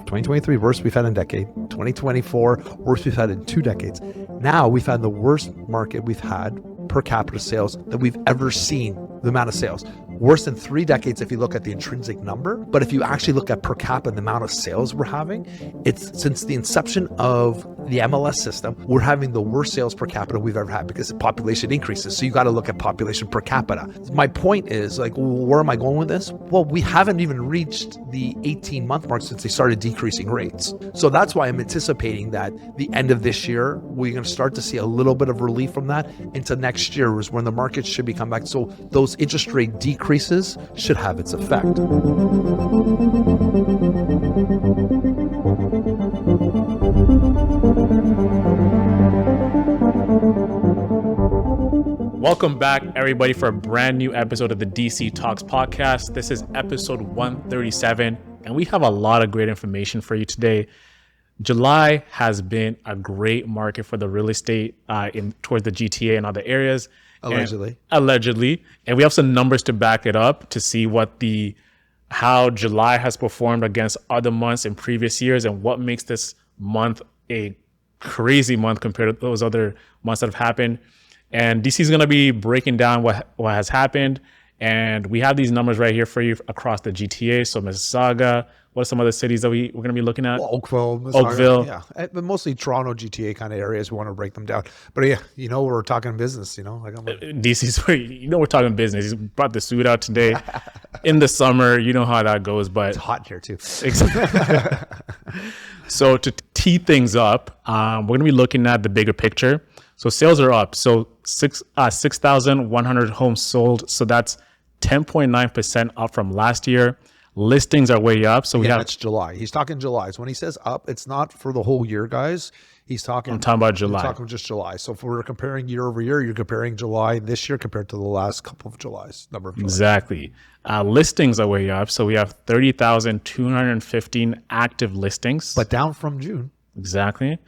2023, worst we've had in a decade. 2024, worst we've had in 2 decades. Now we've had the worst market we've had per capita sales that we've ever seen, the amount of sales. Worse than 3 decades if you look at the intrinsic number. But if you actually look at per capita, the amount of sales we're having, it's since the inception of the MLS system, we're having the worst sales per capita we've ever had because the population increases. So you got to look at population per capita. My point is, like, where am I going with this? Well, we haven't even reached the 18-month mark since they started decreasing rates. So that's why I'm anticipating that the end of this year, we're going to start to see a little bit of relief from that into next year is when the market should be come back. So those interest rate decreases should have its effect. Welcome back, everybody, for a brand new episode of the DC Talks podcast. This is episode 137, and we have a lot of great information for you today. July has been a great market for the real estate towards the GTA and other areas. Allegedly. And we have some numbers to back it up to see how July has performed against other months in previous years and what makes this month a crazy month compared to those other months that have happened. And DC is going to be breaking down what has happened. And we have these numbers right here for you across the GTA. So Mississauga, what are some other cities that we're going to be looking at? Well, Oakville, Mississauga, Oakville. Yeah, but mostly Toronto, GTA kind of areas. We want to break them down. But yeah, we're talking business, like DC's, we're talking business. He's brought the suit out today in the summer. You know how that goes, but it's hot here too. So to tee things up, we're going to be looking at the bigger picture. So sales are up. So 6,100 homes sold. So that's 10.9% up from last year. Listings are way up. So that's July. He's talking July. So when he says up, it's not for the whole year, guys. I'm talking about July. I'm talking just July. So if we're comparing year over year, you're comparing July this year compared to the last couple of Julys, number of Julys. Exactly. Listings are way up. So we have 30,215 active listings. But down from June. Exactly.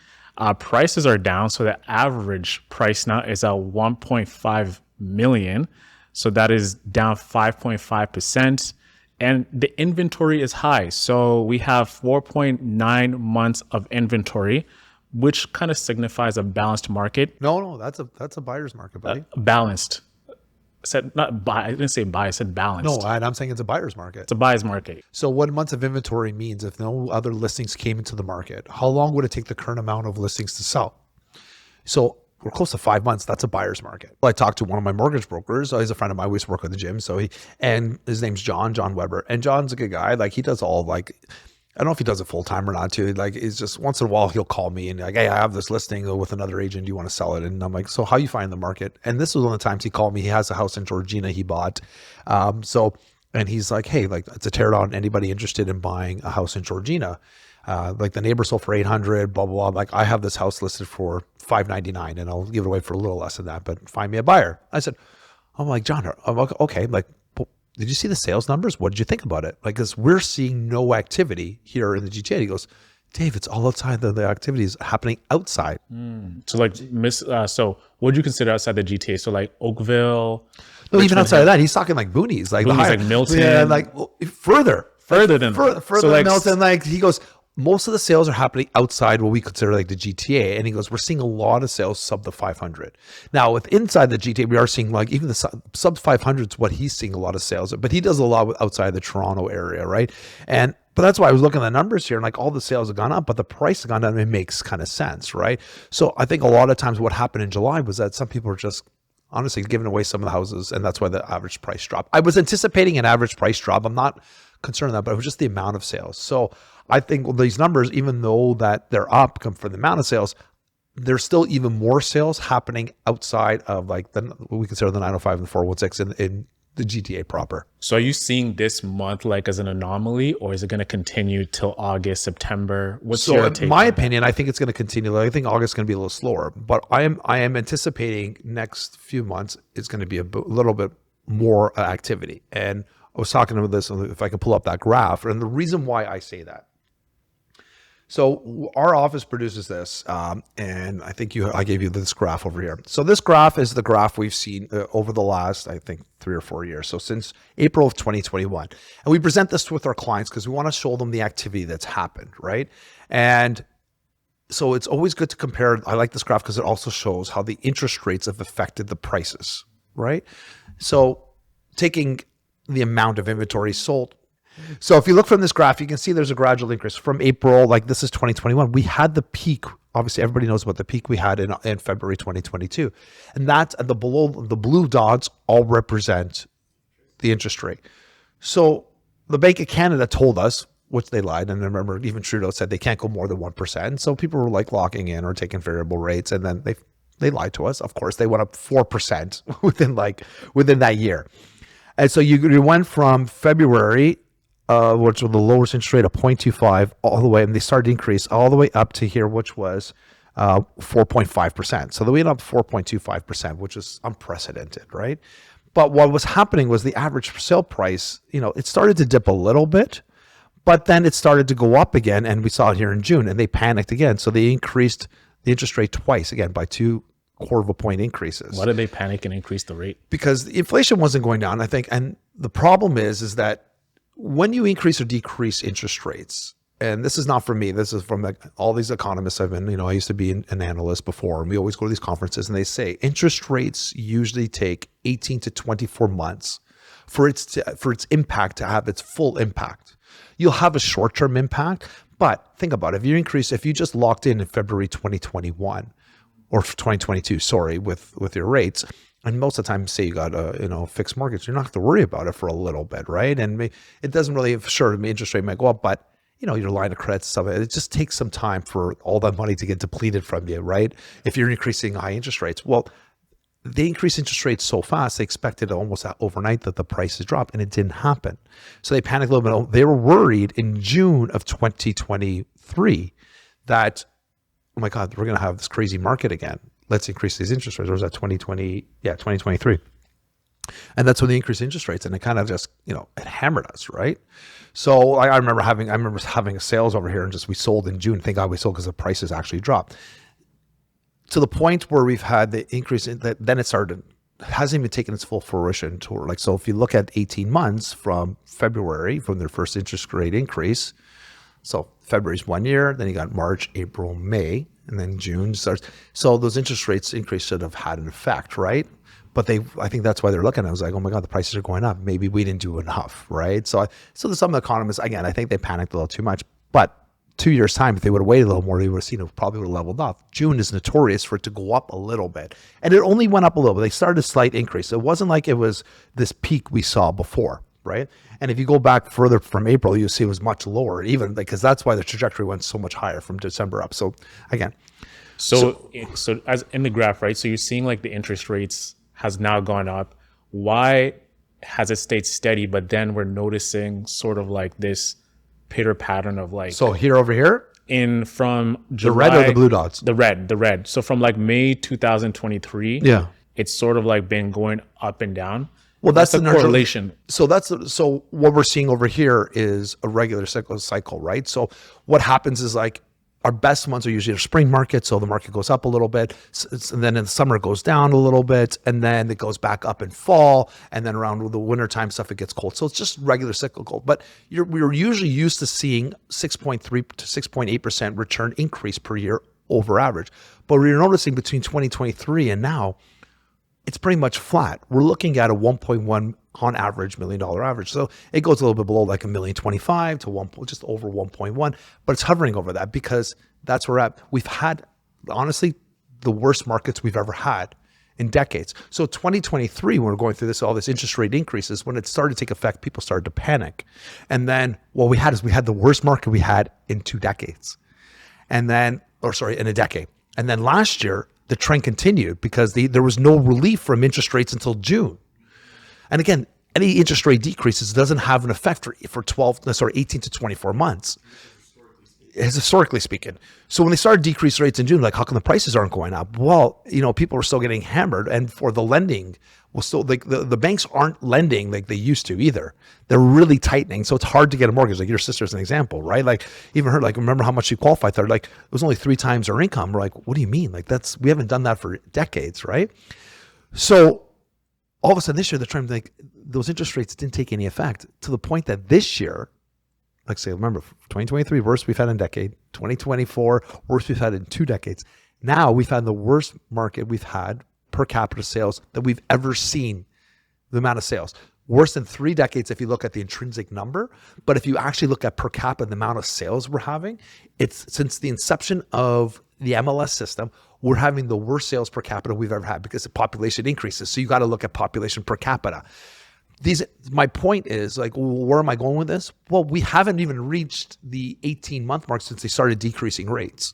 Prices are down. So the average price now is at 1.5 million. So that is down 5.5%. And the inventory is high. So we have 4.9 months of inventory, which kind of signifies a balanced market. No, that's a buyer's market, buddy. Balanced. Said not buy. I didn't say buy. I said balanced. No, I'm saying it's a buyer's market. It's a buyer's market. So what months of inventory means if no other listings came into the market, how long would it take the current amount of listings to sell? So we're close to 5 months. That's a buyer's market. I talked to one of my mortgage brokers. He's a friend of mine. We used to work at the gym. And his name's John Weber. And John's a good guy. Like, he does all, like, I don't know if he does it full time or not too. Like, it's just once in a while he'll call me and like, hey, I have this listing with another agent. Do you want to sell it? And I'm like, so how you find the market? And this was one of the times he called me. He has a house in Georgina he bought. And he's like, hey, like, it's a tear down. Anybody interested in buying a house in Georgina? Like, the neighbor sold for 800, blah, blah, blah. Like, I have this house listed for $599 and I'll give it away for a little less than that, but find me a buyer. I'm like, John, I'm like, okay. I'm like, did you see the sales numbers? What did you think about it? Like, because we're seeing no activity here in the GTA. He goes, Dave, it's all outside. The activity is happening outside. So like, so what do you consider outside the GTA? So like Oakville? No, even outside of that, he's talking like boonies, like Milton. Yeah, like further than Milton. Like, he goes, most of the sales are happening outside what we consider like the GTA. And he goes, we're seeing a lot of sales sub the 500. Now, with inside the GTA, we are seeing like even the sub 500s, what he's seeing a lot of sales, but he does a lot outside the Toronto area, right? But that's why I was looking at the numbers here and like all the sales have gone up, but the price has gone down. It makes kind of sense, right? So I think a lot of times what happened in July was that some people were just honestly giving away some of the houses, and that's why the average price dropped. I was anticipating an average price drop. I'm not concerned with that, but it was just the amount of sales. So I think these numbers, even though that they're up for the amount of sales, there's still even more sales happening outside of like what we consider the 905 and the 416 in the GTA proper. So are you seeing this month like as an anomaly, or is it going to continue till August, September? What's your take? In my opinion, I think it's going to continue. I think August is going to be a little slower, but I am anticipating next few months it's going to be a little bit more activity. And I was talking about this, if I could pull up that graph, and the reason why I say that. So our office produces this, and I think I gave you this graph over here. So this graph is the graph we've seen over the last, I think, 3 or 4 years. So since April of 2021, and we present this with our clients because we want to show them the activity that's happened, right? And so it's always good to compare. I like this graph because it also shows how the interest rates have affected the prices, right? So taking the amount of inventory sold. So if you look from this graph, you can see there's a gradual increase from April, like this is 2021. We had the peak. Obviously, everybody knows about the peak we had in February 2022. And that's the blue dots all represent the interest rate. So the Bank of Canada told us, which they lied. And I remember even Trudeau said they can't go more than 1%. So people were like locking in or taking variable rates. And then they lied to us. Of course, they went up 4% within that year. And so you went from February, which was the lowest interest rate of 0.25 all the way, and they started to increase all the way up to here, which was 4.5%. So they went up 4.25%, which is unprecedented, right? But what was happening was the average sale price, it started to dip a little bit, but then it started to go up again, and we saw it here in June, and they panicked again. So they increased the interest rate twice, again, by 2/4 point increases. Why did they panic and increase the rate? Because the inflation wasn't going down, I think. And the problem is that when you increase or decrease interest rates, and this is not from me, this is from all these economists I've been, I used to be an analyst before, and we always go to these conferences and they say interest rates usually take 18 to 24 months for its impact to have its full impact. You'll have a short-term impact, but think about it. If you just locked in February 2021 or 2022, sorry, with your rates, and most of the time, say you got a fixed mortgage, you're not have to worry about it for a little bit, right? And it doesn't really, sure, the interest rate might go up, but your line of credit stuff, it just takes some time for all that money to get depleted from you, right? If you're increasing high interest rates, well, they increase interest rates so fast, they expected almost overnight that the prices drop, and it didn't happen. So they panicked a little bit. They were worried in June of 2023 that, oh my God, we're going to have this crazy market again. Let's increase these interest rates. Or was that 2023? And that's when they increased interest rates, and it kind of just, it hammered us, right? So I remember having sales over here, and we sold in June. Thank God we sold because the prices actually dropped to the point where we've had the increase in that. Then it hasn't even taken its full fruition to so if you look at 18 months from February, from their first interest rate increase. So February's 1 year, then you got March, April, May, and then June starts. So those interest rates increase should have had an effect, right? But I think that's why they're looking at it. I was like, oh my God, the prices are going up. Maybe we didn't do enough, right? So there's some economists, again, I think they panicked a little too much. But 2 years' time, if they would have waited a little more, they would have seen it probably would have leveled off. June is notorious for it to go up a little bit. And it only went up a little bit. They started a slight increase. It wasn't like it was this peak we saw before, right? And if you go back further from April, you'll see it was much lower, even because that's why the trajectory went so much higher from December up. So again. So as in the graph, right? So you're seeing like the interest rates has now gone up. Why has it stayed steady? But then we're noticing sort of like this pitter pattern of like. So here over here? From July. The red or the blue dots? The red. So from like May 2023, it's sort of like been going up and down. Well, that's the correlation. So what we're seeing over here is a regular cycle, right? So what happens is like our best months are usually the spring market. So the market goes up a little bit, and then in the summer it goes down a little bit, and then it goes back up in fall, and then around the wintertime stuff, it gets cold. So it's just regular cyclical. But we're usually used to seeing 6.3 to 6.8% return increase per year over average. But we're noticing between 2023 and now, it's pretty much flat. We're looking at a 1.1 on average $1 million average. So it goes a little bit below like $1,025,000 to just over 1.1, but it's hovering over that because that's where we're at. We've had, honestly, the worst markets we've ever had in decades. So 2023, when we're going through all this interest rate increases, when it started to take effect, people started to panic. And then what we had the worst market we had in 2 decades. And then, in a decade. And then last year, the trend continued because there was no relief from interest rates until June. And again, any interest rate decreases doesn't have an effect for 18 to 24 months. Historically speaking. So when they started decrease rates in June, like how come the prices aren't going up? Well, people were still getting hammered. And for the lending, Well, so like the banks aren't lending like they used to either. They're really tightening. So it's hard to get a mortgage. Like your sister's an example, right? Like even her, like remember how much she qualified for? Like it was only 3 times her income. We're like, what do you mean? Like we haven't done that for decades, right? So all of a sudden this year, they're trying to like those interest rates didn't take any effect to the point that this year, like say, remember 2023, worst we've had in a decade, 2024, worst we've had in 2 decades. Now we've had the worst market we've had per capita sales that we've ever seen, the amount of sales. Worse than 3 decades if you look at the intrinsic number. But if you actually look at per capita, the amount of sales we're having, it's since the inception of the MLS system, we're having the worst sales per capita we've ever had because the population increases. So you got to look at population per capita. My point is like, where am I going with this? Well, we haven't even reached the 18-month mark since they started decreasing rates.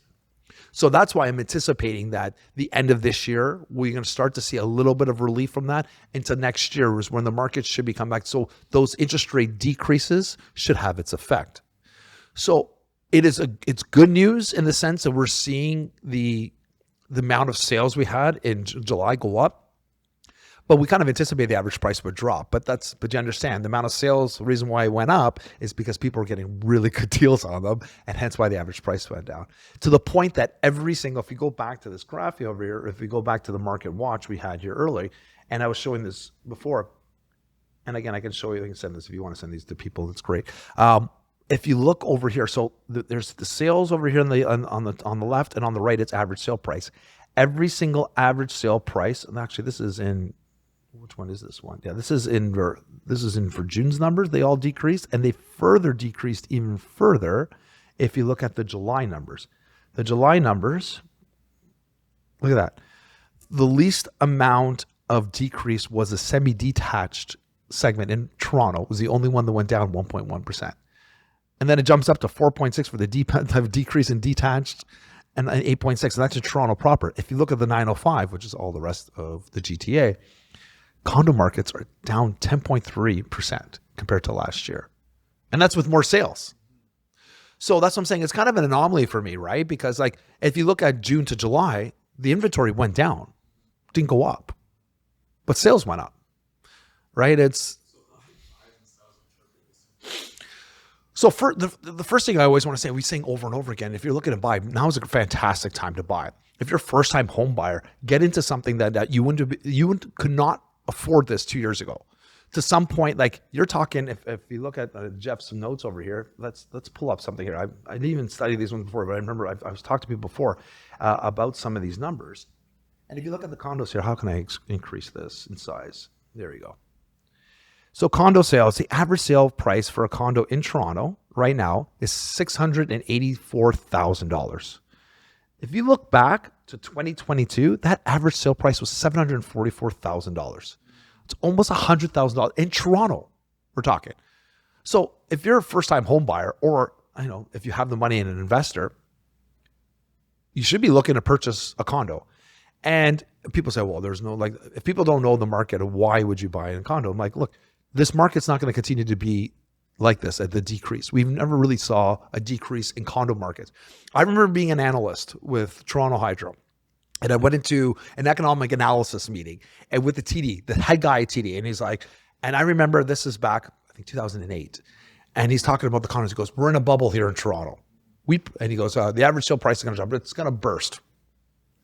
So that's why I'm anticipating that the end of this year, we're going to start to see a little bit of relief from that into next year is when the market should be coming back. So those interest rate decreases should have its effect. So it's good news in the sense that we're seeing the amount of sales we had in July go up. But we kind of anticipate the average price would drop. But you understand the amount of sales, the reason why it went up is because people are getting really good deals on them. And hence why the average price went down. To the point that if you go back to this graph over here, if we go back to the market watch we had here early, and I was showing this before, and again, I can show you, I can send this if you want to send these to people, that's great. If you look over here, so there's the sales over here on the left, and on the right, it's average sale price. Every single average sale price, and actually this is in, which one is this one? Yeah, this is in for June's numbers. They all decreased, and they further decreased even further if you look at the July numbers. The July numbers, look at that. The least amount of decrease was a semi-detached segment in Toronto. It was the only one that went down 1.1%. And then it jumps up to 4.6 for the decrease in detached, and 8.6, and that's in Toronto proper. If you look at the 905, which is all the rest of the GTA, condo markets are down 10.3% compared to last year. And that's with more sales. So that's what I'm saying. It's kind of an anomaly for me, right? Because like if you look at June to July, the inventory went down, didn't go up, but sales went up, right? So for the first thing I always want to say, we saying over and over again, if you're looking to buy, now is a fantastic time to buy. If you're a first-time home buyer, get into something that you could not afford this 2 years ago. To some point, like you're talking, if you look at Jeff's notes over here, let's pull up something here. I didn't even study these ones before, but I remember I was talking to people before about some of these numbers. And if you look at the condos here, how can I increase this in size? There you go. So condo sales, the average sale price for a condo in Toronto right now is $684,000. If you look back to 2022, that average sale price was $744,000. It's almost $100,000 in Toronto, we're talking. So if you're a first-time home buyer, or if you have the money in an investor, you should be looking to purchase a condo. And people say, well, there's no, like, if people don't know the market, why would you buy a condo? I'm like, look, this market's not going to continue to be like this at the decrease. We've never really saw a decrease in condo markets. I remember being an analyst with Toronto Hydro, and I went into an economic analysis meeting and with the TD, the head guy at TD, and he's like, and I remember this is back, I think 2008, and he's talking about the condos. He goes, we're in a bubble here in Toronto. And he goes, the average sale price is going to jump, but it's going to burst.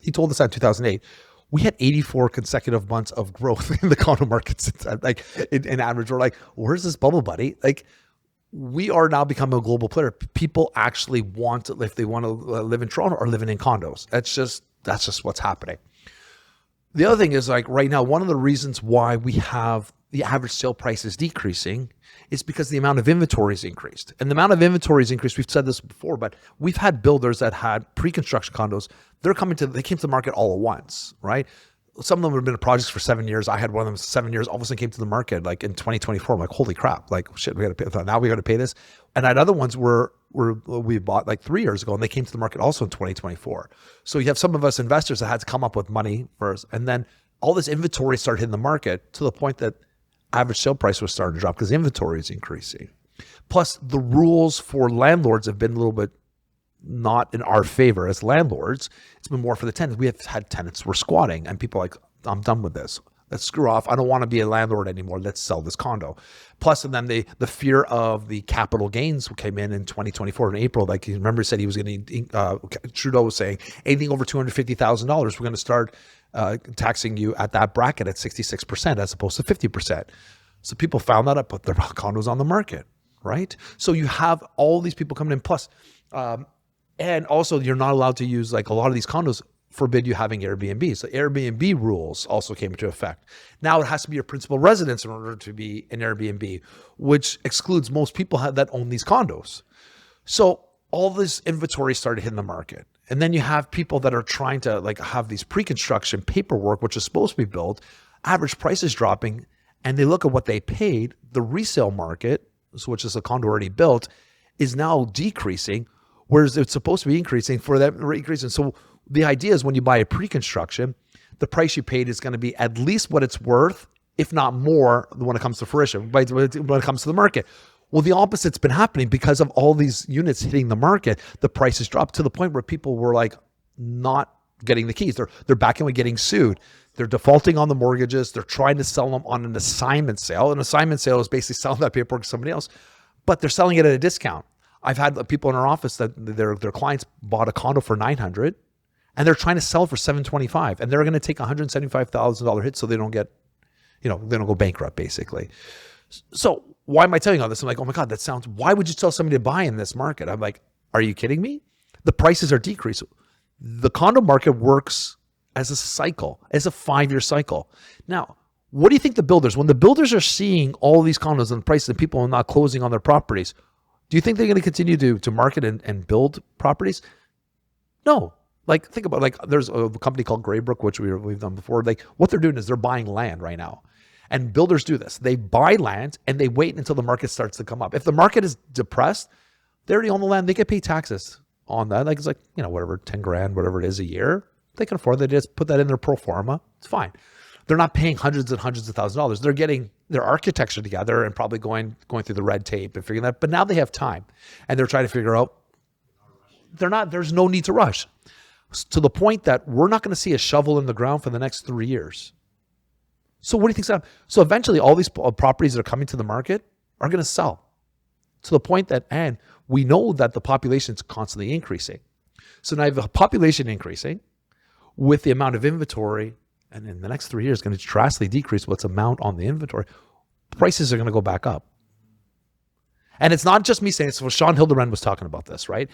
He told us that in 2008. We had 84 consecutive months of growth in the condo market since that. Like in average, we're like, where's this bubble, buddy? Like we are now becoming a global player. People actually want to, if they want to live in Toronto, or living in condos. That's just what's happening. The other thing is like right now, one of the reasons why we have the average sale price is decreasing is because the amount of inventory is increased. And the amount of inventory is increased. We've said this before, but we've had builders that had pre-construction condos. They came to the market all at once, right? Some of them have been in projects for 7 years. I had one of them 7 years, all of a sudden came to the market like in 2024. I'm like, holy crap, like shit, we got to pay. Now we got to pay this. And I had other ones we bought like 3 years ago, and they came to the market also in 2024. So you have some of us investors that had to come up with money first, and then all this inventory started hitting the market to the point that average sale price was starting to drop because inventory is increasing. Plus, the rules for landlords have been a little bit not in our favor as landlords. It's been more for the tenants. We have had tenants who were squatting, and people are like, I'm done with this. Let's screw off. I don't want to be a landlord anymore. Let's sell this condo. Plus, and then the fear of the capital gains came in 2024 in April. Like you remember, said he was going to. Trudeau was saying anything over $250,000, we're going to start taxing you at that bracket at 66% as opposed to 50%. So people found that up, put their condos on the market, right? So you have all these people coming in. Plus, and also you're not allowed to use, like, a lot of these condos forbid you having Airbnb. So Airbnb rules also came into effect. Now it has to be your principal residence in order to be an Airbnb, which excludes most people that own these condos. So all this inventory started hitting the market. And then you have people that are trying to, like, have these pre-construction paperwork, which is supposed to be built, average prices dropping, and they look at what they paid. The resale market, which is a condo already built, is now decreasing, whereas it's supposed to be increasing for that increase. And so the idea is when you buy a pre-construction, the price you paid is going to be at least what it's worth, if not more, when it comes to fruition, when it comes to the market. Well, the opposite's been happening because of all these units hitting the market. The prices dropped to the point where people were like not getting the keys. They're backing with getting sued. They're defaulting on the mortgages. They're trying to sell them on an assignment sale. An assignment sale is basically selling that paperwork to somebody else, but they're selling it at a discount. I've had people in our office that their clients bought a condo for $900. And they're trying to sell for $725, and they're going to take a $175,000 hit so they don't get, they don't go bankrupt, basically. So why am I telling you all this? I'm like, oh my God, why would you tell somebody to buy in this market? I'm like, are you kidding me? The prices are decreasing. The condo market works as a cycle, as a 5-year cycle. Now, what do you think when the builders are seeing all these condos and prices and people are not closing on their properties, do you think they're going to continue to market and build properties? No. Like, think about, like, there's a company called Graybrook, which we've done before. Like, what they're doing is they're buying land right now. And builders do this. They buy land and they wait until the market starts to come up. If the market is depressed, they already own the land. They can pay taxes on that. Like, it's like, whatever, 10 grand, whatever it is a year. They can afford that. They just put that in their pro forma. It's fine. They're not paying hundreds and hundreds of thousands of dollars. They're getting their architecture together and probably going through the red tape and figuring that. But now they have time and they're trying to figure out, there's no need to rush. To the point that we're not going to see a shovel in the ground for the next 3 years. So what do you think's happening? So eventually all these properties that are coming to the market are going to sell to the point that, and we know that the population is constantly increasing. So now you have a population increasing with the amount of inventory, and in the next 3 years going to drastically decrease what's amount on the inventory. Prices are going to go back up. And it's not just me saying it. So Sean Hildebrand was talking about this, right?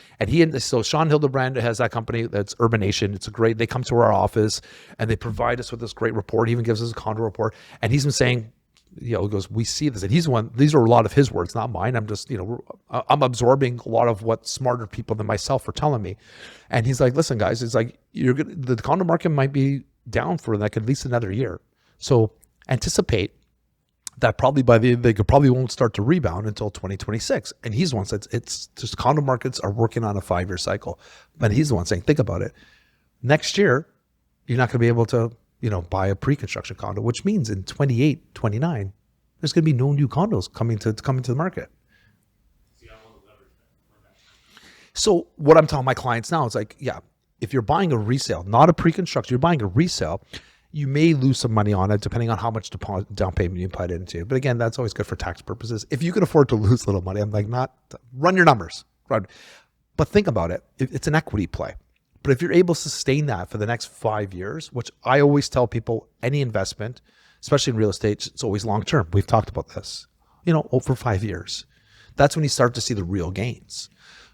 So Sean Hildebrand has that company that's Urbanation. They come to our office and they provide us with this great report. He even gives us a condo report. And he's been saying, he goes, we see this. And these are a lot of his words, not mine. I'm just, I'm absorbing a lot of what smarter people than myself are telling me. And he's like, listen, guys, it's like, the condo market might be down for like at least another year. So anticipate that probably they probably won't start to rebound until 2026. And he's the one that it's just condo markets are working on a 5-year cycle. But he's the one saying, think about it. Next year, you're not going to be able to, buy a pre-construction condo, which means in 28, 29, there's going to be no new condos coming to the market. So what I'm telling my clients now is like, yeah, if you're buying a resale, not a pre-construction, you're buying a resale, you may lose some money on it depending on how much down payment you put into it. But again, that's always good for tax purposes. If you can afford to lose a little money, I'm like, run your numbers. But think about it. It's an equity play. But if you're able to sustain that for the next 5 years, which I always tell people, any investment, especially in real estate, it's always long-term. We've talked about this, over 5 years. That's when you start to see the real gains.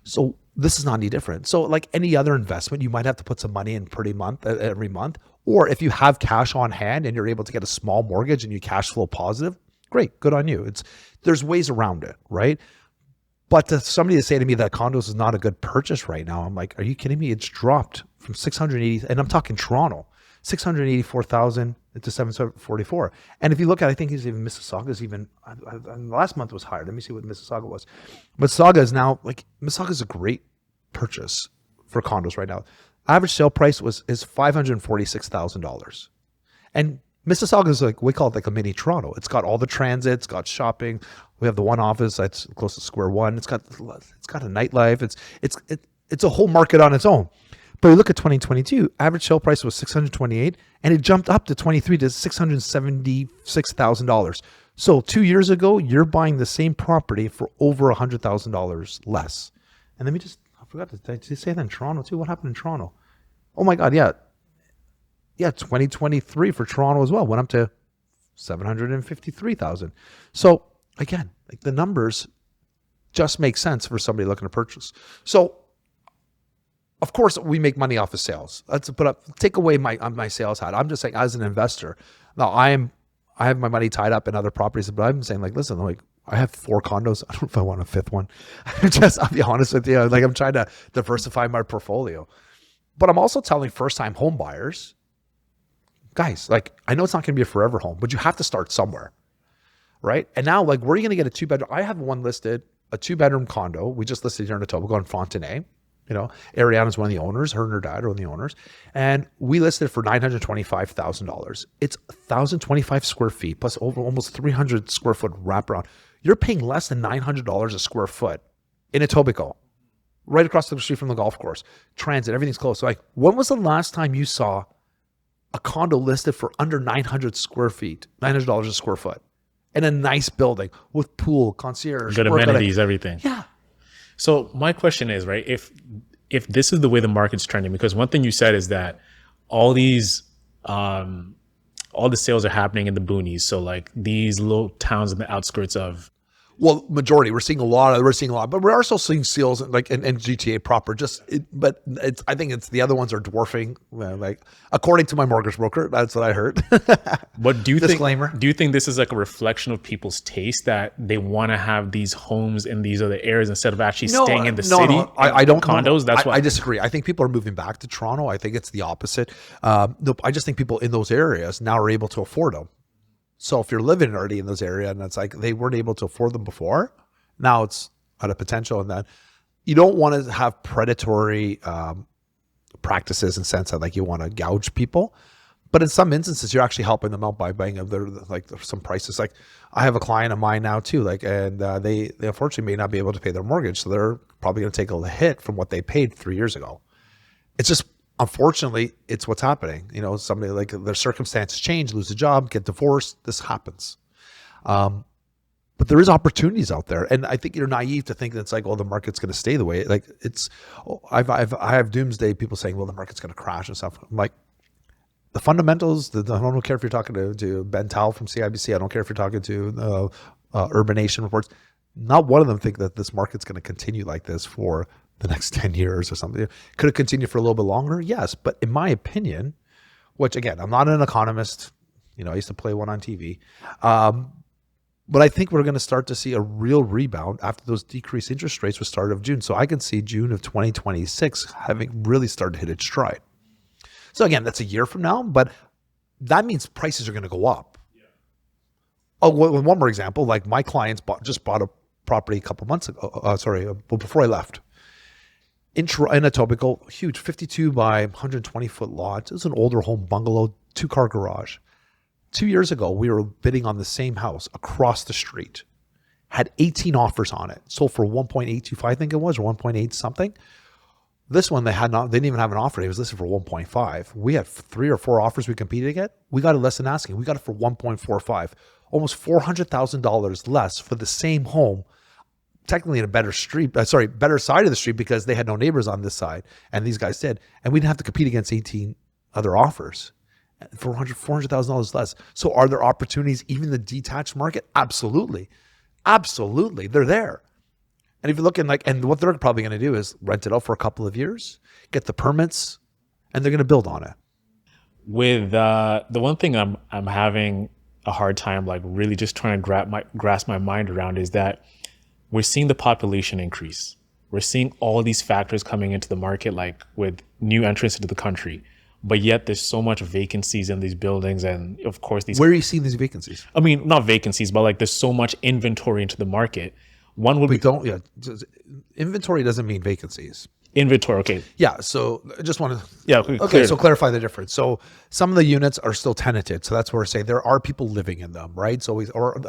So this is not any different. So like any other investment, you might have to put some money in every month. Or if you have cash on hand and you're able to get a small mortgage and you cash flow positive, great, good on you. There's ways around it, right? But to somebody to say to me that condos is not a good purchase right now, I'm like, are you kidding me? It's dropped from 680, and I'm talking Toronto, 684,000 to 744. And if you look at, I think Mississauga's even, last month was higher. Let me see what Mississauga was. Mississauga is now, Mississauga is a great purchase for condos right now. Average sale price is $546,000. And Mississauga is we call it like a mini Toronto. It's got all the transit, it's got shopping. We have the one office that's close to Square One. It's got a nightlife. It's a whole market on its own. But we look at 2022, average sale price was 628, and it jumped up to 23 to $676,000. So 2 years ago, you're buying the same property for over $100,000 less. And let me just, I forgot to did you say that in Toronto too. What happened in Toronto? Oh my God, yeah. Yeah, 2023 for Toronto as well went up to 753,000. So again, like the numbers just make sense for somebody looking to purchase. So of course we make money off of sales. Let's take away my sales hat. I'm just saying as an investor, now I have my money tied up in other properties, but I'm saying like, listen, like I have 4 condos. I don't know if I want a 5th one. I'll be honest with you. Like I'm trying to diversify my portfolio, but I'm also telling first-time home buyers, guys, like I know it's not going to be a forever home, but you have to start somewhere, right? And now, like, where are you going to get a 2-bedroom? I have one listed, a 2-bedroom condo. We just listed here in Etobicoke in Fontenay. You know, Ariana's one of the owners. Her and her dad are one of the owners, and we listed for $925,000. It's 1,025 square feet plus over almost 300 square foot wraparound. You're paying less than $900 a square foot in Etobicoke, right across the street from the golf course. Transit, everything's close. So like, when was the last time you saw a condo listed for under 900 square feet, $900 a square foot, in a nice building with pool, concierge, good amenities, everything? Yeah. So my question is, right, if this is the way the market's trending, because one thing you said is that all these all the sales are happening in the boonies, so like these little towns in the outskirts of. Well, majority. We're seeing a lot, but we're also seeing sales like in GTA proper. I think it's the other ones are dwarfing. Like according to my mortgage broker, that's what I heard. But do you Disclaimer. think this is like a reflection of people's taste that they want to have these homes in these other areas instead of actually staying in the city? No. I don't condos. That's why I disagree. I think people are moving back to Toronto. I think it's the opposite. No, I just think people in those areas now are able to afford them. So if you're living already in those areas and it's like they weren't able to afford them before, now it's at a potential. And then you don't want to have predatory practices in the sense that like you want to gouge people. But in some instances, you're actually helping them out by buying some prices. Like I have a client of mine now too, like, and they unfortunately may not be able to pay their mortgage. So they're probably going to take a hit from what they paid 3 years ago. It's just, unfortunately, it's what's happening. You know, somebody like their circumstances change, lose a job, get divorced. This happens. But there is opportunities out there. And I think you're naive to think that it's like, oh, the market's going to stay the way. Like it's, I have doomsday people saying, well, the market's going to crash and stuff. I'm like, the fundamentals, I don't care if you're talking to Ben Tal from CIBC. I don't care if you're talking to Urbanation Reports. Not one of them think that this market's going to continue like this for the next 10 years or something. Could it continue for a little bit longer? Yes. But in my opinion, which again, I'm not an economist, you know, I used to play one on TV. But I think we're going to start to see a real rebound after those decreased interest rates with start of June. So I can see June of 2026 having really started to hit its stride. So again, that's a year from now, but that means prices are going to go up. Yeah. Oh, one more example, like my clients just bought a property a couple months ago, before I left. In Etobicoke, huge 52 by 120 foot lot. It was an older home bungalow, 2-car garage. 2 years ago, we were bidding on the same house across the street. Had 18 offers on it. Sold for 1.825, I think it was, or 1.8 something. This one, they didn't even have an offer. It was listed for 1.5. We had 3 or 4 offers we competed against. We got it less than asking. We got it for 1.45. Almost $400,000 less for the same home. Technically in a better better side of the street because they had no neighbors on this side and these guys did. And we didn't have to compete against 18 other offers for $400,000 less. So are there opportunities even in the detached market? Absolutely. Absolutely. They're there. And if you're looking and what they're probably going to do is rent it out for a couple of years, get the permits, and they're going to build on it. With the one thing I'm having a hard time like really just trying to grasp my mind around is that we're seeing the population increase. We're seeing all these factors coming into the market, like with new entrants into the country, but yet there's so much vacancies in these buildings. And of course, where are you seeing these vacancies? I mean, not vacancies, but like there's so much inventory into the market. Inventory doesn't mean vacancies. Inventory. Okay. Yeah. So I just want to. Yeah. Okay. So clarify the difference. So some of the units are still tenanted. So that's where I say there are people living in them, right? So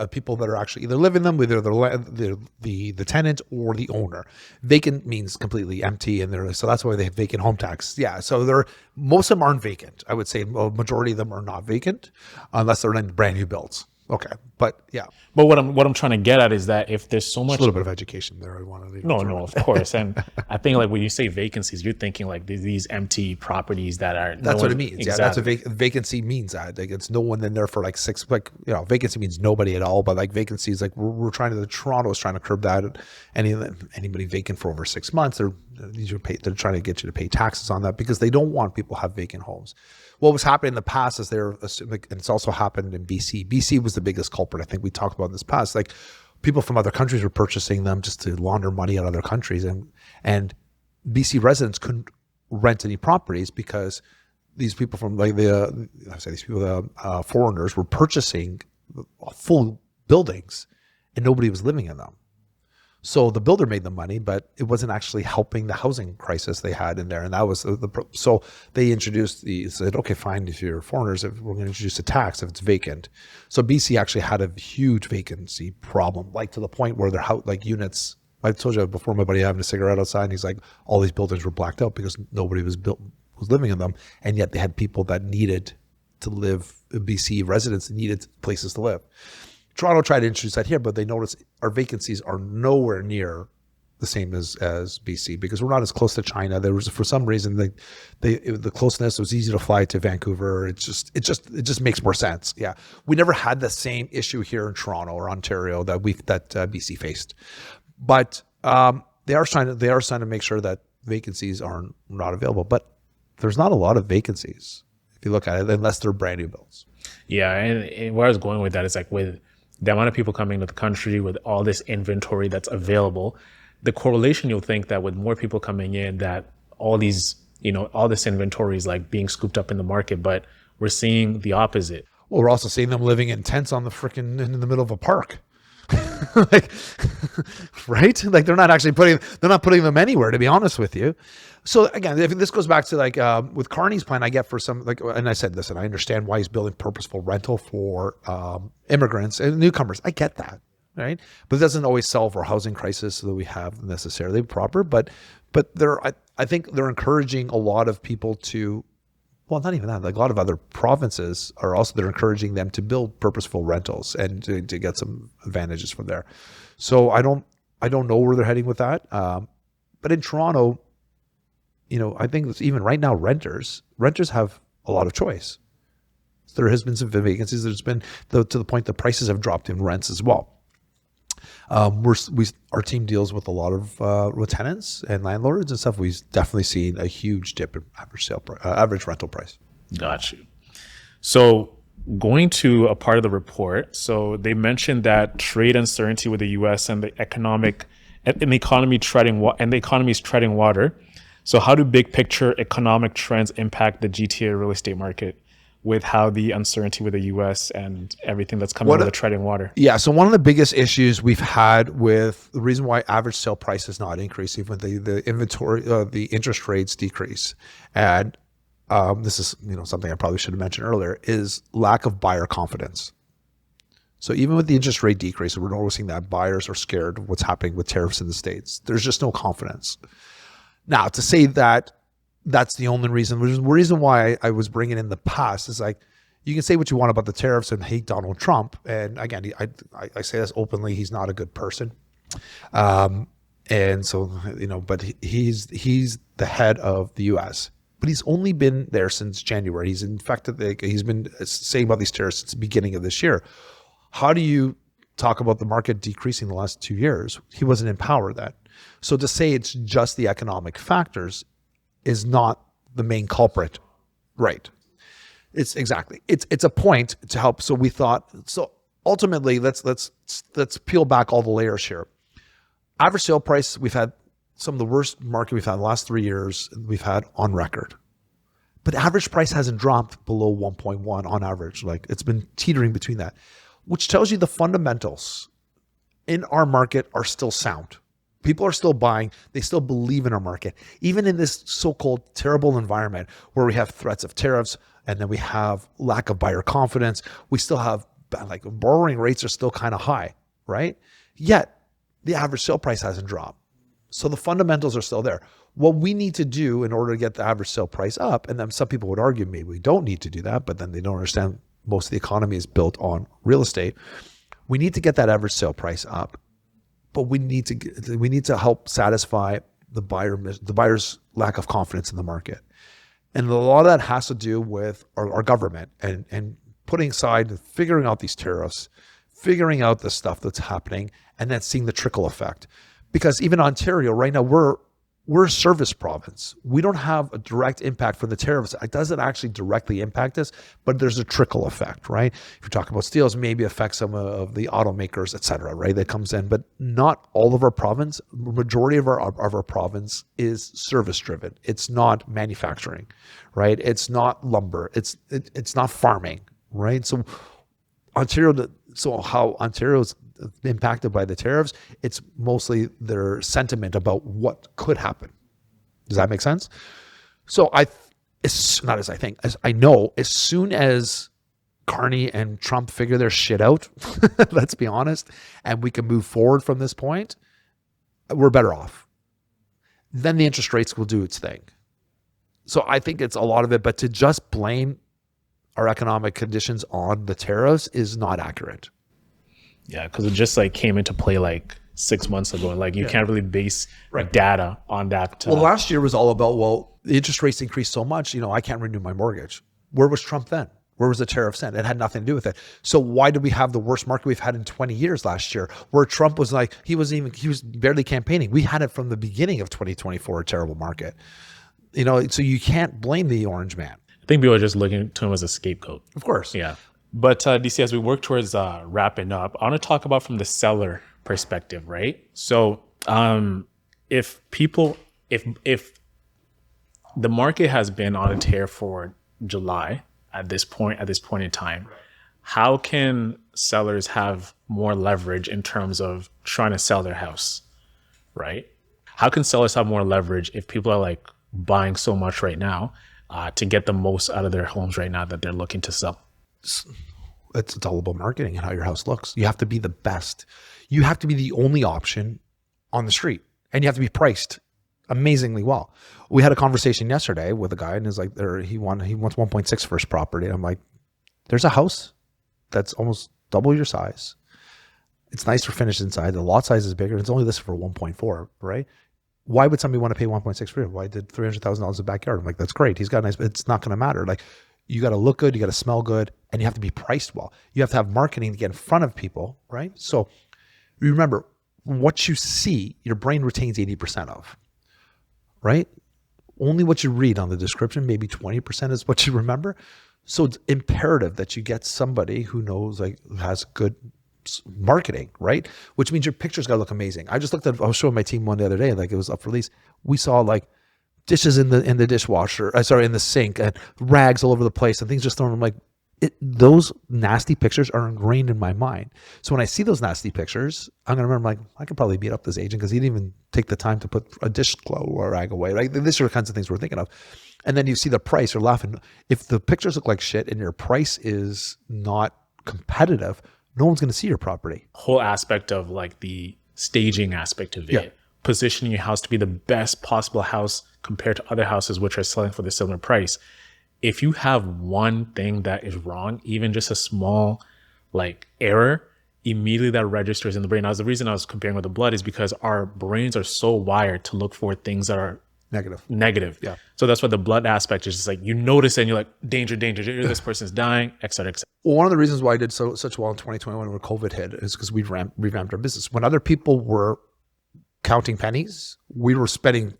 people that are actually either living in them, either the tenant or the owner. Vacant means completely empty, and so that's why they have vacant home tax. Yeah. So most of them aren't vacant. I would say a majority of them are not vacant, unless they're in brand new builds. Okay, but yeah. But what I'm trying to get at is that if there's so much, a little bit of education there, I want to. No, of course, and I think like when you say vacancies, you're thinking like these empty properties that are. That's what it means. Exactly. Yeah, that's what vacancy means. That like it's no one in there for like six. Like vacancy means nobody at all. But like vacancy is like we're trying to. Toronto is trying to curb that. Anybody vacant for over 6 months, they're trying to get you to pay taxes on that because they don't want people to have vacant homes. What was happening in the past is and it's also happened in BC. BC was the biggest culprit. I think we talked about in this past. Like people from other countries were purchasing them just to launder money out of other countries, and BC residents couldn't rent any properties because these people from foreigners were purchasing full buildings, and nobody was living in them. So the builder made the money, but it wasn't actually helping the housing crisis they had in there. And that was so they said, okay, fine, if you're foreigners, we're going to introduce a tax if it's vacant. So BC actually had a huge vacancy problem, like to the point where their units, I told you before, my buddy having a cigarette outside, and he's like, all these buildings were blacked out because nobody was living in them. And yet they had people that needed to live, BC residents that needed places to live. Toronto tried to introduce that here, but they noticed our vacancies are nowhere near the same as BC because we're not as close to China. There was, for some reason, the closeness, it was easy to fly to Vancouver. It just makes more sense. Yeah, we never had the same issue here in Toronto or Ontario that BC faced, but they are trying to make sure that vacancies are not available. But there's not a lot of vacancies if you look at it, unless they're brand new builds. Yeah, and where I was going with that is like with the amount of people coming to the country with all this inventory that's available, the correlation you'll think that with more people coming in, that all these, all this inventory is like being scooped up in the market, but we're seeing the opposite. Well, we're also seeing them living in tents on in the middle of a park. Right? Like they're not putting them anywhere, to be honest with you. So again, if this goes back to like with Carney's plan, I get for some and I said, listen, I understand why he's building purposeful rental for immigrants and newcomers. I get that, right? But it doesn't always solve our housing crisis that we have necessarily proper. But I think they're encouraging a lot of people to. Well, not even that. Like a lot of other provinces they're encouraging them to build purposeful rentals and to get some advantages from there. So I don't know where they're heading with that. But in Toronto, I think even right now, renters have a lot of choice. There has been some vacancies. There's been to the point the prices have dropped in rents as well. Our team deals with a lot of tenants and landlords and stuff. We've definitely seen a huge dip in average rental price. Got you. So going to a part of the report, so they mentioned that trade uncertainty with the U.S. and the economy is treading water. So how do big picture economic trends impact the GTA real estate market with how the uncertainty with the U.S. and everything that's coming with the treading water? Yeah. So one of the biggest issues we've had with the reason why average sale price is not increasing when the inventory, the interest rates decrease. And this is, something I probably should have mentioned earlier, is lack of buyer confidence. So even with the interest rate decrease, we're noticing that buyers are scared of what's happening with tariffs in the States. There's just no confidence. Now, to say that that's the only reason, which is the reason why I was bringing in the past, is like, you can say what you want about the tariffs and hate Donald Trump. And again, I say this openly, he's not a good person. And so, but he's the head of the U.S., but he's only been there since January. He's he's been saying about these tariffs since the beginning of this year. How do you talk about the market decreasing the last 2 years? He wasn't in power then. So to say it's just the economic factors is not the main culprit, right? It's a point to help. So we thought, so ultimately, let's peel back all the layers here. Average sale price, we've had some of the worst market we've had in the last 3 years we've had on record. But average price hasn't dropped below 1.1 on average. Like it's been teetering between that, which tells you the fundamentals in our market are still sound. People are still buying. They still believe in our market. Even in this so-called terrible environment where we have threats of tariffs and then we have lack of buyer confidence, we still have like borrowing rates are still kind of high, right? Yet the average sale price hasn't dropped. So the fundamentals are still there. What we need to do in order to get the average sale price up, and then some people would argue maybe we don't need to do that, but then they don't understand most of the economy is built on real estate. We need to get that average sale price up, but we need to help satisfy the buyer's lack of confidence in the market. And a lot of that has to do with our government and putting aside, figuring out these tariffs, figuring out the stuff that's happening, and then seeing the trickle effect. Because even Ontario right now, we're a service province. We don't have a direct impact for the tariffs. It doesn't actually directly impact us, but there's a trickle effect, right? If you're talking about steels, maybe affects some of the automakers, et cetera, right? That comes in, but not all of our province. Majority of our province is service driven. It's not manufacturing, right? It's not lumber. It's not farming, right? So how Ontario's impacted by the tariffs, it's mostly their sentiment about what could happen. Does that make sense? So as I know, as soon as Carney and Trump figure their shit out, let's be honest, and we can move forward from this point, we're better off. Then the interest rates will do its thing. So I think it's a lot of it, but to just blame our economic conditions on the tariffs is not accurate. Yeah, because it just like came into play like 6 months ago, and like you can't really base data on that. Well, last year was all about, well, the interest rates increased so much, I can't renew my mortgage. Where was Trump then? Where was the tariffs then? It had nothing to do with it. So why did we have the worst market we've had in 20 years last year, where Trump was like, he was barely campaigning. We had it from the beginning of 2024, a terrible market. So you can't blame the orange man. I think people are just looking to him as a scapegoat. Of course. Yeah. But DC, as we work towards wrapping up, I want to talk about from the seller perspective, right? So if the market has been on a tear for July at this point in time, how can sellers have more leverage in terms of trying to sell their house, right? How can sellers have more leverage if people are like buying so much right now to get the most out of their homes right now that they're looking to sell? It's all about marketing and how your house looks. You have to be the best. You have to be the only option on the street, and you have to be priced amazingly well. We had a conversation yesterday with a guy, and he's like, he wants 1.6 for his property. And I'm like, there's a house that's almost double your size. It's nicer finished inside. The lot size is bigger. It's only listed for 1.4, right? Why would somebody want to pay 1.6 for it? Why did $300,000 in the backyard? I'm like, that's great. He's got a nice, it's not going to matter. Like, you got to look good, you got to smell good, and you have to be priced well. You have to have marketing to get in front of people, right? So remember, what you see, your brain retains 80% of, right? Only what you read on the description, maybe 20% is what you remember. So it's imperative that you get somebody who knows, like, has good marketing, right? Which means your pictures got to look amazing. I was showing my team one the other day, like it was up for release. We saw like dishes in the dishwasher, in the sink, and rags all over the place and things just thrown. I'm like, those nasty pictures are ingrained in my mind. So when I see those nasty pictures, I'm going to remember, like, I could probably beat up this agent because he didn't even take the time to put a dishcloth or rag away. Right? These are the kinds of things we're thinking of. And then you see the price, you're laughing. If the pictures look like shit and your price is not competitive, no one's going to see your property. Whole aspect of like the staging aspect of it, positioning your house to be the best possible house compared to other houses which are selling for the similar price. If you have one thing that is wrong, even just a small like error, immediately that registers in the brain. Now, the reason I was comparing with the blood is because our brains are so wired to look for things that are negative. Yeah. So that's what the blood aspect is just like, you notice it and you're like, danger, this person's dying, et cetera, et cetera. Well, one of the reasons why I did such well in 2021 when COVID hit is because we revamped our business. When other people were counting pennies, we were spending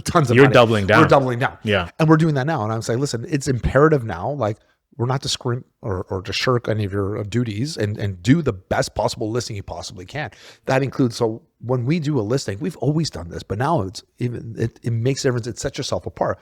tons of money. You're doubling down. We're doubling down. Yeah. And we're doing that now. And I'm saying, listen, it's imperative now. Like, we're not to scrimp or to shirk any of your duties and do the best possible listing you possibly can. That includes, so when we do a listing, we've always done this, but now it makes a difference. It sets yourself apart.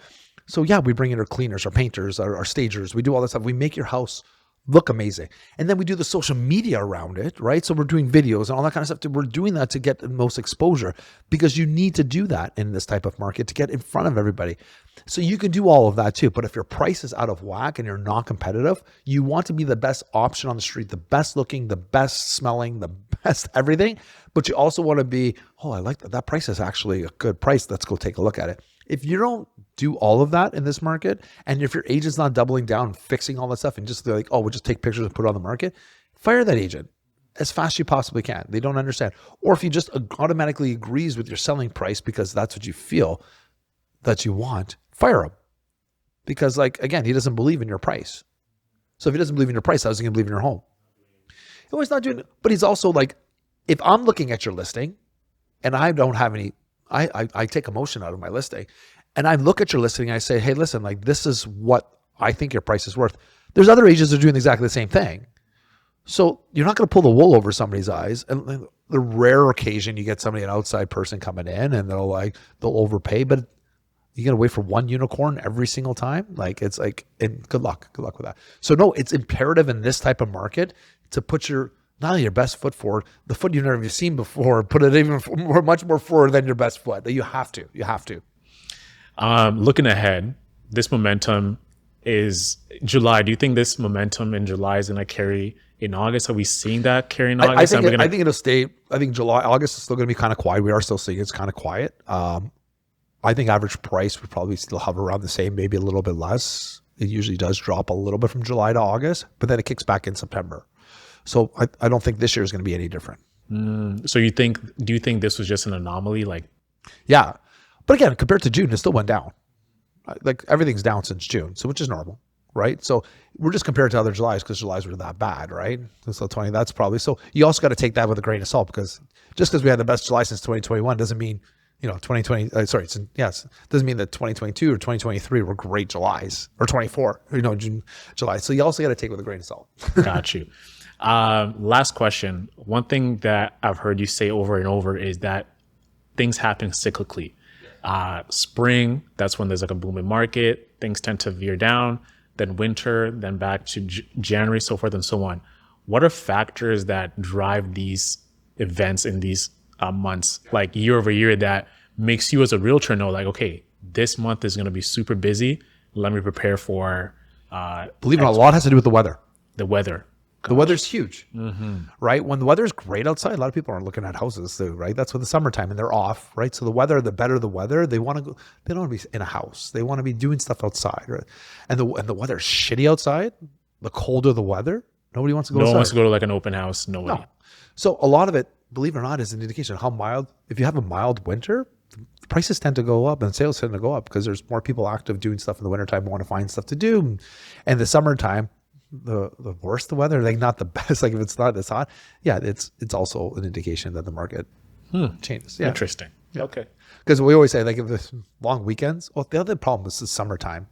So yeah, we bring in our cleaners, our painters, our stagers. We do all that stuff. We make your house look amazing. And then we do the social media around it, right? So we're doing videos and all that kind of stuff. We're doing that to get the most exposure because you need to do that in this type of market to get in front of everybody. So you can do all of that too. But if your price is out of whack and you're not competitive, you want to be the best option on the street, the best looking, the best smelling, the best everything. But you also want to be, oh, I like that. That price is actually a good price. Let's go take a look at it. If you don't do all of that in this market, and if your agent's not doubling down, fixing all that stuff, and just they're like, oh, we'll just take pictures and put it on the market, fire that agent as fast as you possibly can. They don't understand. Or if he just automatically agrees with your selling price because that's what you feel that you want, fire him. Because like, again, he doesn't believe in your price. So if he doesn't believe in your price, how's he going to believe in your home? He's not doing it. But he's also like, if I'm looking at your listing and I don't have any, I take emotion out of my listing and I look at your listing and I say, hey, listen, like this is what I think your price is worth. There's other agents that are doing exactly the same thing. So you're not going to pull the wool over somebody's eyes. And the rare occasion you get somebody, an outside person coming in and they'll overpay, but you got to wait for one unicorn every single time. Like it's like, and good luck with that. So no, it's imperative in this type of market to put not only your best foot forward, the foot you've never seen before, put it even much more forward than your best foot. You have to. Looking ahead, this momentum is July. Do you think this momentum in July is going to carry in August? Are we seeing that carry in August? I think it'll stay. I think August is still going to be kind of quiet. We are still seeing it's kind of quiet. I think average price would probably still hover around the same, maybe a little bit less. It usually does drop a little bit from July to August, but then it kicks back in September. So I don't think this year is going to be any different. So do you think this was just an anomaly? Yeah. But again, compared to June, it still went down. Like everything's down since June, so which is normal, right? So we're just compared to other Julys because Julys were that bad, right? So 20, that's probably, so you also got to take that with a grain of salt because just because we had the best July since 2021 doesn't mean, 2020, doesn't mean that 2022 or 2023 were great Julys or 24, June, July. So you also got to take it with a grain of salt. Got you. Last question. One thing that I've heard you say over and over is that things happen cyclically. Spring, that's when there's like a booming market. Things tend to veer down, then winter, then back to January, so forth and so on. What are factors that drive these events in these months, like year over year, that makes you as a realtor know like, okay, this month is going to be super busy. Let me prepare for, believe it or not, a lot has to do with the weather. The weather. The weather's huge, right? When the weather's great outside, a lot of people aren't looking at houses too, right? That's when the summertime and they're off, right? So the better the weather, they want to go, they don't want to be in a house. They want to be doing stuff outside, right? And the weather's shitty outside. The colder the weather, nobody wants to go outside. No one wants to go to like an open house. Nobody. No. So a lot of it, believe it or not, is an indication of how mild, if you have a mild winter, prices tend to go up and sales tend to go up because there's more people active doing stuff in the wintertime, want to find stuff to do. And the summertime, the worse the weather, like not the best, like if it's not as hot, it's also an indication that the market changes. Yeah. Interesting. Yeah. Okay. Because we always say like if there's long weekends, well, the other problem is the summertime.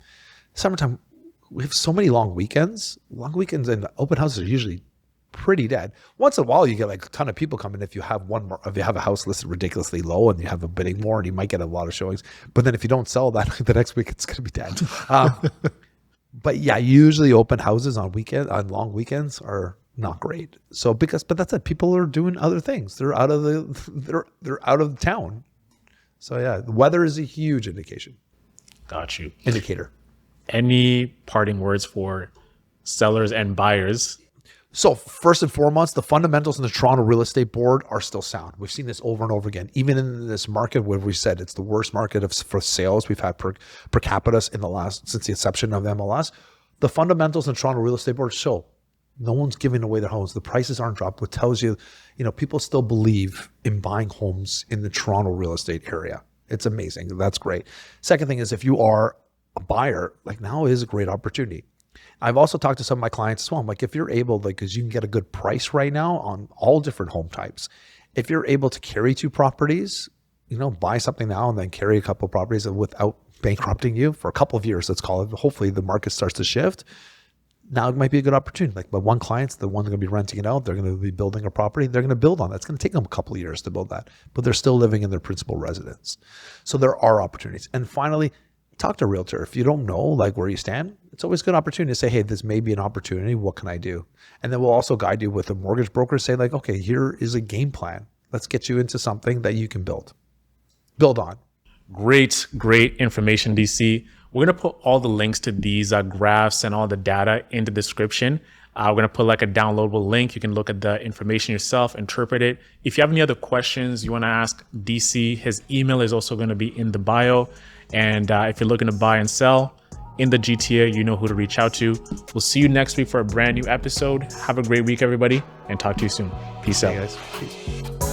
We have so many long weekends and open houses are usually pretty dead. Once in a while you get like a ton of people coming if you have a house listed ridiculously low and you have a bidding more and you might get a lot of showings. But then if you don't sell that, the next week it's going to be dead. But yeah, usually open houses on long weekends are not great. So but that's it. People are doing other things. They're out of town. So yeah, the weather is a huge indication. Got you. Indicator. Any parting words for sellers and buyers? So first and foremost, the fundamentals in the Toronto Real Estate Board are still sound. We've seen this over and over again. Even in this market where we said it's the worst market for sales we've had per capita since the inception of MLS, the fundamentals in the Toronto Real Estate Board show no one's giving away their homes. The prices aren't dropped, which tells you, people still believe in buying homes in the Toronto real estate area. It's amazing. That's great. Second thing is if you are a buyer, like now is a great opportunity. I've also talked to some of my clients as well. I'm like, if you're able, because you can get a good price right now on all different home types. If you're able to carry 2 properties, buy something now and then carry a couple of properties without bankrupting you for a couple of years, let's call it. Hopefully the market starts to shift. Now it might be a good opportunity. Like my one client's the one going to be renting it out. They're going to be building a property. They're going to build on that. It's going to take them a couple of years to build that, but they're still living in their principal residence. So there are opportunities. And finally, talk to a realtor. If you don't know like where you stand, it's always a good opportunity to say, hey, this may be an opportunity. What can I do? And then we'll also guide you with a mortgage broker, say like, okay, here is a game plan. Let's get you into something that you can build on. Great information, DC. We're going to put all the links to these graphs and all the data in the description. We're going to put like a downloadable link. You can look at the information yourself, interpret it. If you have any other questions you want to ask DC, his email is also going to be in the bio. And if you're looking to buy and sell in the GTA, you know who to reach out to. We'll see you next week for a brand new episode. Have a great week, everybody, and talk to you soon. Peace out. Guys. Peace.